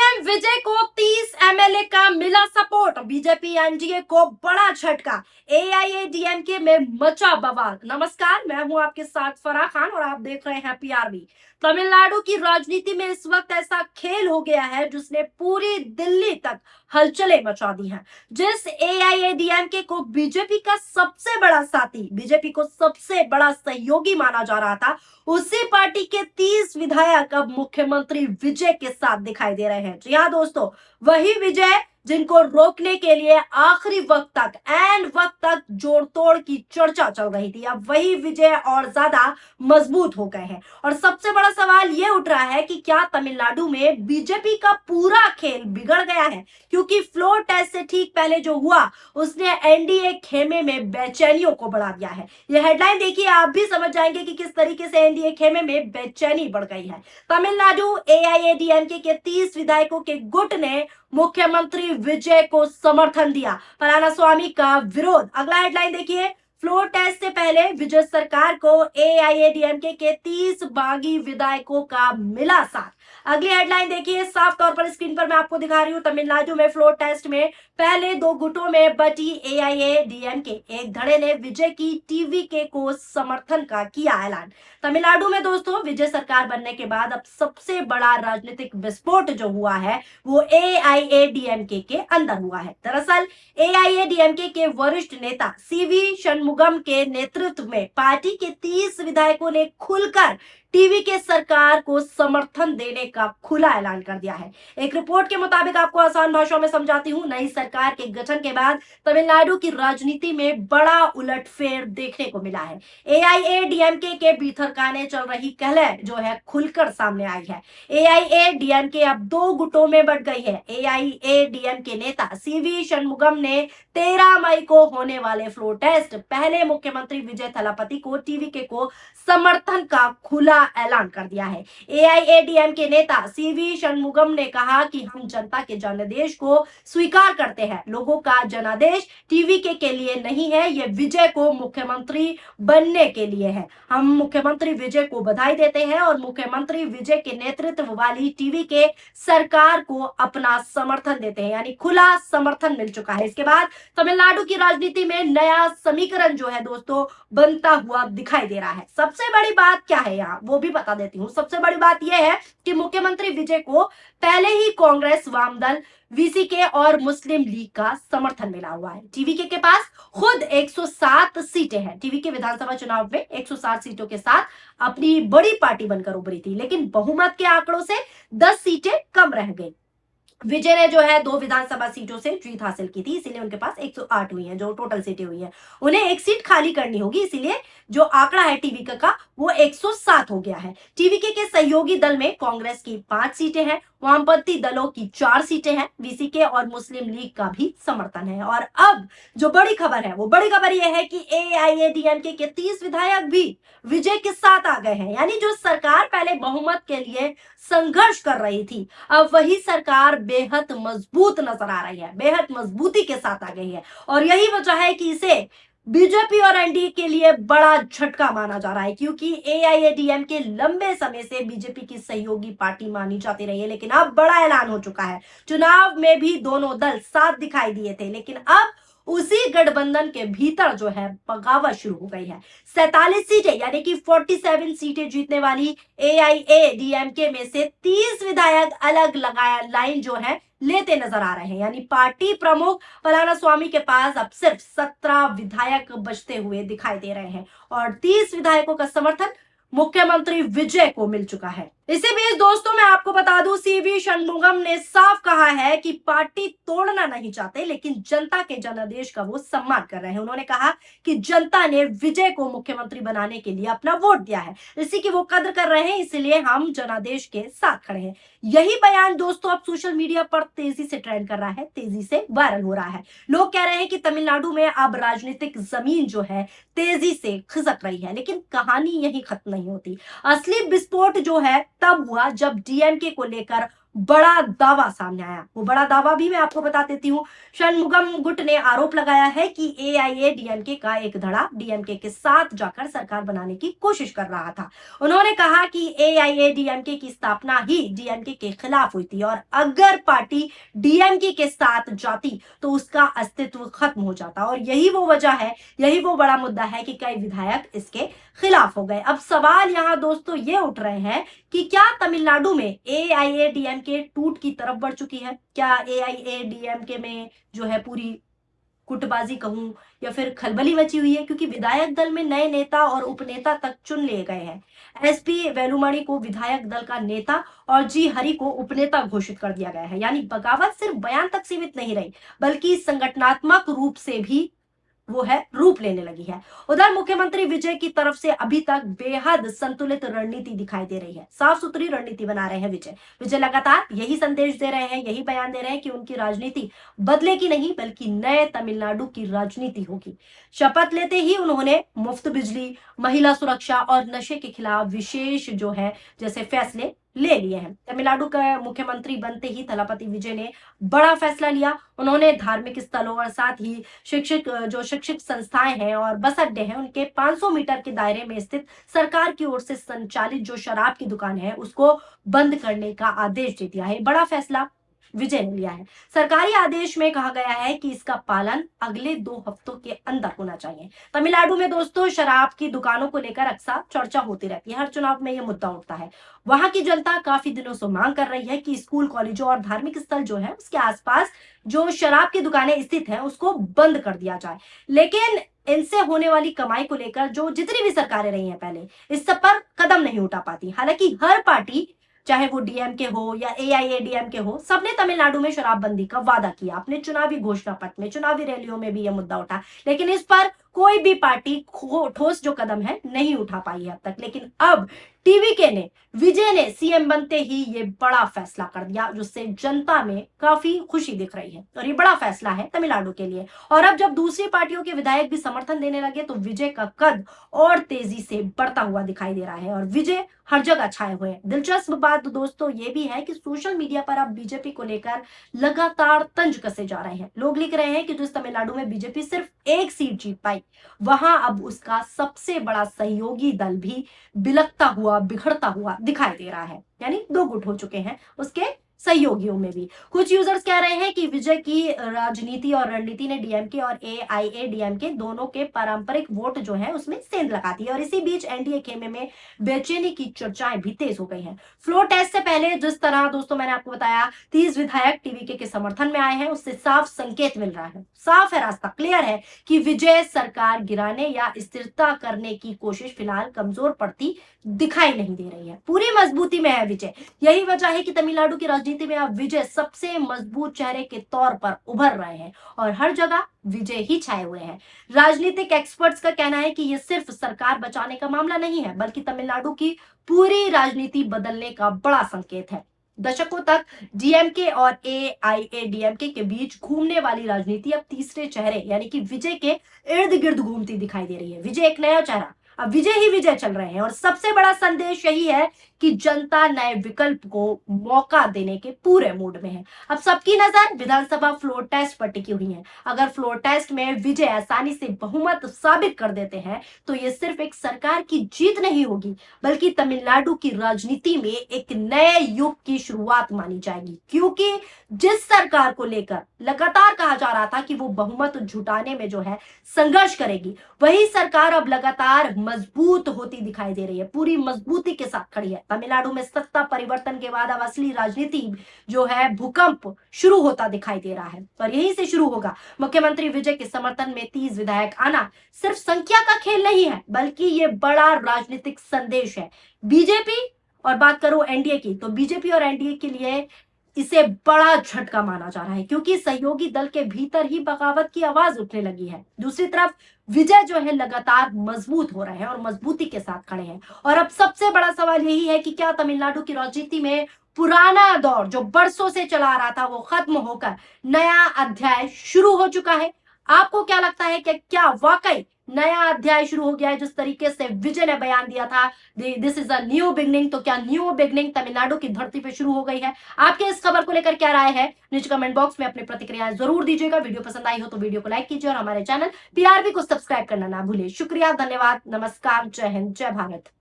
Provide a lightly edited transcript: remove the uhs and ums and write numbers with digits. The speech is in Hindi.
सीएम विजय को 30 एमएलए का मिला सपोर्ट। बीजेपी एनडीए को बड़ा झटका। एआईएडीएमके में मचा बवाल। नमस्कार, मैं हूं आपके साथ फराह खान और आप देख रहे हैं पीआरबी। तमिलनाडु की राजनीति में इस वक्त ऐसा खेल हो गया है जिसने पूरी दिल्ली तक हलचलें मचा दी हैं। जिस एआईएडीएमके को बीजेपी का सबसे बड़ा साथी, बीजेपी को सबसे बड़ा सहयोगी माना जा रहा था, उसी पार्टी के 30 विधायक अब मुख्यमंत्री विजय के साथ दिखाई दे रहे हैं। जी हाँ दोस्तों, वही विजय जिनको रोकने के लिए आखिरी वक्त तक, एंड वक्त तक जोड़ तोड़ की चर्चा चल रही थी, अब वही विजय और ज्यादा मजबूत हो गए हैं। और सबसे बड़ा सवाल यह उठ रहा है कि क्या तमिलनाडु में बीजेपी का पूरा खेल बिगड़ गया है, क्योंकि फ्लोर टेस्ट से ठीक पहले जो हुआ उसने एनडीए खेमे में बेचैनियों को बढ़ा दिया है। यह हेडलाइन देखिए, आप भी समझ जाएंगे कि किस तरीके से एनडीए खेमे में बेचैनी बढ़ गई है। तमिलनाडु एआईएडीएमके के 30 विधायकों के गुट ने मुख्यमंत्री विजय को समर्थन दिया, पलानीस्वामी का विरोध। अगला हेडलाइन देखिए, फ्लोर टेस्ट से पहले विजय सरकार को एआईएडीएमके के 30 बागी विधायकों का मिला साथ। अगली हेडलाइन देखिए, साफ तौर पर स्क्रीन पर मैं आपको दिखा रही हूं। तमिलनाडु में फ्लोर टेस्ट में पहले दो गुटों में बटी एआईएडीएमके, एक धड़े ने विजय की टीवीके को समर्थन का किया ऐलान। तमिलनाडु में दोस्तों विजय सरकार बनने के बाद अब सबसे बड़ा राजनीतिक विस्फोट जो हुआ है वो एआईएडीएमके के अंदर हुआ है। दरअसल एआईएडीएमके के वरिष्ठ नेता सीवी षणमुगम के नेतृत्व में पार्टी के 30 विधायकों ने खुलकर टीवी के सरकार को समर्थन देने का खुला ऐलान कर दिया है। एक रिपोर्ट के मुताबिक, आपको आसान भाषा में समझाती हूं, नई सरकार के गठन के बाद तमिलनाडु की राजनीति में बड़ा उलटफेर देखने को मिला है। एआईएडीएमके के भीतर काने चल रही कलह जो है खुलकर सामने आई है। एआईएडीएमके अब दो गुटों में बंट गई है। एआईएडीएमके नेता सीवी षणमुगम ने 13 मई को होने वाले फ्लोर टेस्ट पहले मुख्यमंत्री विजय थलापति को टीवीके को समर्थन का खुला ऐलान कर दिया है। एआईएडीएमके नेता सीवी षणमुगम ने कहा कि हम जनता के जनादेश को स्वीकार करते हैं। लोगों का जनादेश टीवीके के लिए नहीं है, यह विजय को मुख्यमंत्री बनने के लिए है। हम मुख्यमंत्री विजय को बधाई देते हैं और मुख्यमंत्री विजय के नेतृत्व वाली टीवीके सरकार को अपना समर्थन देते हैं। यानी खुला समर्थन मिल चुका है। इसके बाद तमिलनाडु की राजनीति में नया समीकरण जो है दोस्तों बनता हुआ दिखाई दे रहा है। सबसे बड़ी बात क्या है यहाँ, वो भी बता देती हूँ। सबसे बड़ी बात यह है कि मुख्यमंत्री विजय को पहले ही कांग्रेस, वामदल, वीसीके और मुस्लिम लीग का समर्थन मिला हुआ है। टीवीके के पास खुद 107 सीटें हैं। टीवीके विधानसभा चुनाव में 107 सीटों के साथ अपनी बड़ी पार्टी बनकर उभरी थी, लेकिन बहुमत के आंकड़ों से 10 सीटें कम रह गई। विजय ने जो है 2 विधानसभा सीटों से जीत हासिल की थी, इसीलिए उनके पास 108 हुई हैं, जो टोटल सीटें हुई हैं। उन्हें एक सीट खाली करनी होगी, इसीलिए जो आंकड़ा है टीवीके का वो 107 हो गया है। टीवीके के सहयोगी दल में कांग्रेस की 5 सीटें हैं, वामपंथी दलों की 4 सीटें हैं, वीसीके और मुस्लिम लीग का भी समर्थन है। और अब जो बड़ी खबर है, वो बड़ी खबर यह है कि एआईएडीएमके के 30 विधायक भी विजय के साथ आ गए हैं। यानी जो सरकार पहले बहुमत के लिए संघर्ष कर रही थी, अब वही सरकार बेहद मजबूत नजर आ रही है, बेहद मजबूती के साथ आ गई है। और यही वजह है कि इसे बीजेपी और एनडीए के लिए बड़ा झटका माना जा रहा है, क्योंकि एआईएडीएमके लंबे समय से बीजेपी की सहयोगी पार्टी मानी जाती रही है, लेकिन अब बड़ा ऐलान हो चुका है। चुनाव में भी दोनों दल साथ दिखाई दिए थे, लेकिन अब उसी गठबंधन के भीतर जो है बगावत शुरू हो गई है। 47 सीटें यानी कि 47 सीटें जीतने वाली एआईएडीएमके में से 30 विधायक अलग लगाया लाइन जो है लेते नजर आ रहे हैं। यानी पार्टी प्रमुख पलानीस्वामी के पास अब सिर्फ 17 विधायक बचते हुए दिखाई दे रहे हैं और 30 विधायकों का समर्थन मुख्यमंत्री विजय को मिल चुका है। इसी बीच दोस्तों मैं आपको बता दूं, सीवी षणमुगम ने साफ कहा है कि पार्टी तोड़ना नहीं चाहते, लेकिन जनता के जनादेश का वो सम्मान कर रहे हैं। उन्होंने कहा कि जनता ने विजय को मुख्यमंत्री बनाने के लिए अपना वोट दिया है, इसी की वो कद्र कर रहे हैं, इसलिए हम जनादेश के साथ खड़े हैं। यही बयान दोस्तों अब सोशल मीडिया पर तेजी से ट्रेंड कर रहा है, तेजी से वायरल हो रहा है। लोग कह रहे हैं कि तमिलनाडु में अब राजनीतिक जमीन जो है तेजी से खिसक रही है, लेकिन कहानी यही खत्म नहीं होती। असली विस्फोट जो है तब हुआ जब डीएमके को लेकर बड़ा दावा सामने आया। वो बड़ा दावा भी मैं आपको बता देती हूँ। षणमुगम गुट ने आरोप लगाया है कि एआईएडीएमके का एक धड़ा डीएमके के साथ जाकर सरकार बनाने की कोशिश कर रहा था। उन्होंने कहा कि एआईएडीएमके की स्थापना ही डीएमके के खिलाफ हुई थी और अगर पार्टी डीएमके के साथ जाती तो उसका अस्तित्व खत्म हो जाता, और यही वो वजह है, यही वो बड़ा मुद्दा है कि कई विधायक इसके खिलाफ हो गए। अब सवाल यहाँ दोस्तों ये उठ रहे हैं कि क्या तमिलनाडु में एआईएडीएमके टूट की तरफ बढ़ चुकी है? क्या एआईएडीएमके में जो है पूरी गुटबाजी कहूं या फिर खलबली मची हुई है, क्योंकि विधायक दल में नए नेता और उपनेता तक चुन लिए गए हैं। एसपी वेलुमणि को विधायक दल का नेता और जी हरि को उपनेता घोषित कर दिया गया है। यानी बगावत सिर्फ बयान तक सीमित नहीं रही, बल्कि संगठनात्मक रूप से भी वो है रूप लेने लगी है। उधर मुख्यमंत्री विजय की तरफ से अभी तक बेहद संतुलित रणनीति दिखाई दे रही है। साफ सुथरी रणनीति बना रहे हैं विजय लगातार यही संदेश दे रहे हैं, यही बयान दे रहे हैं कि उनकी राजनीति बदलेगी नहीं, बल्कि नए तमिलनाडु की राजनीति होगी। शपथ लेते ही उन्होंने मुफ्त बिजली, महिला सुरक्षा और नशे के खिलाफ विशेष जो है जैसे फैसले ले लिए हैं। तमिलनाडु का मुख्यमंत्री बनते ही थलापति विजय ने बड़ा फैसला लिया। उन्होंने धार्मिक स्थलों और साथ ही शिक्षक संस्थाएं हैं और बस अड्डे हैं, उनके 500 मीटर के दायरे में स्थित सरकार की ओर से संचालित जो शराब की दुकान है उसको बंद करने का आदेश दे दिया है। बड़ा फैसला विजय ने लिया है। सरकारी आदेश में कहा गया है कि इसका पालन अगले 2 हफ्तों के अंदर होना चाहिए। तमिलनाडु में दोस्तों शराब की दुकानों को लेकर अक्सर चर्चा होती रहती है, हर चुनाव में यह मुद्दा उठता है। वहां की जनता काफी दिनों से मांग कर रही है कि स्कूल, कॉलेजों और धार्मिक स्थल जो है उसके आसपास जो शराब की दुकानें स्थित है उसको बंद कर दिया जाए। लेकिन इनसे होने वाली कमाई को लेकर जो जितनी भी सरकारें रही हैं पहले, इस सब पर कदम नहीं उठा पाती। हालांकि हर पार्टी, चाहे वो डीएमके हो या एआईएडीएमके हो, सबने तमिलनाडु में शराबबंदी का वादा किया अपने चुनावी घोषणा पत्र में, चुनावी रैलियों में भी यह मुद्दा उठा, लेकिन इस पर कोई भी पार्टी ठोस जो कदम है नहीं उठा पाई है अब तक। लेकिन अब टीवीके ने, विजय ने सीएम बनते ही ये बड़ा फैसला कर दिया, जिससे जनता में काफी खुशी दिख रही है और ये बड़ा फैसला है तमिलनाडु के लिए। और अब जब दूसरी पार्टियों के विधायक भी समर्थन देने लगे तो विजय का कद और तेजी से बढ़ता हुआ दिखाई दे रहा है और विजय हर जगह छाए हुए हैं। दिलचस्प बात दोस्तों ये भी है कि सोशल मीडिया पर अब बीजेपी को लेकर लगातार तंज कसे जा रहे हैं। लोग लिख रहे हैं कि जिस तमिलनाडु में बीजेपी सिर्फ 1 सीट जीत पाई, वहां अब उसका सबसे बड़ा सहयोगी दल भी बिलखता हुआ, बिखरता हुआ दिखाई दे रहा है। यानी 2 गुट हो चुके हैं उसके सहयोगियों में भी। कुछ यूजर्स कह रहे हैं कि विजय की राजनीति और रणनीति ने डीएमके और एआईएडीएमके दोनों के पारंपरिक वोट जो है उसमें सेंध लगा दी है और इसी बीच एनडीए खेमे में बेचैनी की चर्चाएं भी तेज हो गई हैं। फ्लोर टेस्ट से पहले जिस तरह दोस्तों मैंने आपको बताया 30 विधायक टीवीके के समर्थन में आए हैं, उससे साफ संकेत मिल रहा है, साफ है, रास्ता क्लियर है कि विजय सरकार गिराने या स्थिरता करने की कोशिश फिलहाल कमजोर पड़ती दिखाई नहीं दे रही है, पूरी मजबूती में है विजय। यही वजह है कि तमिलनाडु की राजनीति में अब विजय सबसे मजबूत चेहरे के तौर पर उभर रहे हैं और हर जगह विजय ही छाए हुए हैं। राजनीतिक एक्सपर्ट्स का कहना है कि यह सिर्फ सरकार बचाने का मामला नहीं है, बल्कि तमिलनाडु की पूरी राजनीति बदलने का बड़ा संकेत है। दशकों तक डीएमके और एआईएडीएमके के बीच घूमने वाली राजनीति अब तीसरे चेहरे यानी कि विजय के इर्द गिर्द घूमती दिखाई दे रही है। विजय एक नया चेहरा, अब विजय ही विजय चल रहे हैं और सबसे बड़ा संदेश यही है कि जनता नए विकल्प को मौका देने के पूरे मूड में है। अब सबकी नजर विधानसभा फ्लोर टेस्ट पर टिकी हुई है। अगर फ्लोर टेस्ट में विजय आसानी से बहुमत साबित कर देते हैं तो ये सिर्फ एक सरकार की जीत नहीं होगी, बल्कि तमिलनाडु की राजनीति में एक नए युग की शुरुआत मानी जाएगी। क्योंकि जिस सरकार को लेकर लगातार कहा जा रहा था कि वो बहुमत जुटाने में जो है संघर्ष करेगी, वही सरकार अब लगातार मजबूत होती दिखाई दे रही है, पूरी मजबूती के साथ खड़ी है। तमिलनाडु में सत्ता परिवर्तन के बाद अब असली राजनीति जो है भूकंप शुरू होता दिखाई दे रहा है और यहीं से शुरू होगा। मुख्यमंत्री विजय के समर्थन में 30 विधायक आना सिर्फ संख्या का खेल नहीं है, बल्कि ये बड़ा राजनीतिक संदेश है। बीजेपी और बात करो एनडीए की, तो बीजेपी और एनडीए के लिए इसे बड़ा झटका माना जा रहा है क्योंकि सहयोगी दल के भीतर ही बगावत की आवाज उठने लगी है। दूसरी तरफ विजय जो है लगातार मजबूत हो रहे हैं और मजबूती के साथ खड़े हैं। और अब सबसे बड़ा सवाल यही है कि क्या तमिलनाडु की राजनीति में पुराना दौर जो बरसों से चला आ रहा था वो खत्म होकर नया अध्याय शुरू हो चुका है? आपको क्या लगता है कि क्या वाकई नया अध्याय शुरू हो गया है। जिस तरीके से विजय ने बयान दिया था this is a new beginning, तो क्या न्यू बिगनिंग तमिलनाडु की धरती पे शुरू हो गई है? आपके इस खबर को लेकर क्या राय है? नीचे कमेंट बॉक्स में अपनी प्रतिक्रियाएं जरूर दीजिएगा। वीडियो पसंद आई हो तो वीडियो को लाइक कीजिए और हमारे चैनल पीआरबी को सब्सक्राइब करना ना भूलिए। शुक्रिया, धन्यवाद, नमस्कार, जय हिंद, जय भारत।